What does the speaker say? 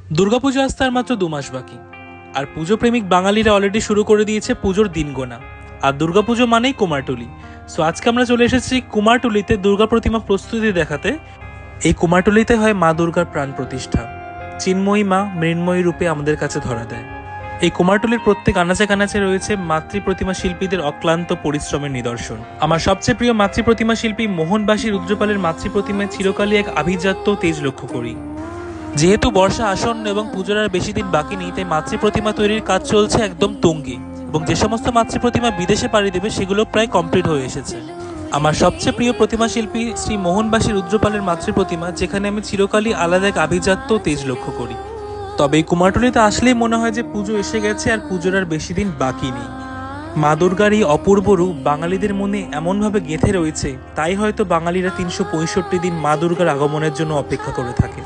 দুর্গাপুজো আসতে আর মাত্র 2 মাস বাকি, আর পুজো প্রেমিক বাঙালিরা অলরেডি শুরু করে দিয়েছে পুজোর দিন গোনা। আর দুর্গাপুজো মানেই কুমারটুলি। সো আজকে আমরা চলে এসেছি কুমারটুলিতে দুর্গা প্রতিমা প্রস্তুতি দেখাতে। এই কুমারটুলিতে হয় মা দুর্গার প্রাণ প্রতিষ্ঠা। চিন্ময়ী মা মৃন্ময়ী রূপে আমাদের কাছে ধরা দেয়। এই কুমারটুলির প্রত্যেক আনাচে কানাচে রয়েছে মাতৃ প্রতিমা শিল্পীদের অক্লান্ত পরিশ্রমের নিদর্শন। আমার সবচেয়ে প্রিয় মাতৃ প্রতিমা শিল্পী মোহনবাসী রুদ্রপালের মাতৃ প্রতিমায় চিরকালই এক আভিজাত্য তেজ লক্ষ্য করি। যেহেতু বর্ষা আসন্ন এবং পুজোর আর বেশি দিন বাকি নেই, তাই মাতৃ প্রতিমা তৈরির কাজ চলছে একদম তুঙ্গে, এবং যে সমস্ত মাতৃ প্রতিমা বিদেশে পাড়ি দেবে সেগুলো প্রায় কমপ্লিট হয়ে এসেছে। আমার সবচেয়ে প্রিয় প্রতিমা শিল্পী শ্রী মোহনবাসী রুদ্রপালের মাতৃ প্রতিমা, যেখানে আমি চিরকালই আলাদা এক আভিজাত্য তেজ লক্ষ্য করি। তবে এই কুমারটুলিতে আসলেই মনে হয় যে পুজো এসে গেছে আর পুজোর আর বেশি দিন বাকি নেই। মা দুর্গার এই অপূর্ব রূপ বাঙালিদের মনে এমনভাবে গেঁথে রয়েছে, তাই হয়তো বাঙালিরা 365 দিন মা দুর্গার আগমনের জন্য অপেক্ষা করে থাকে।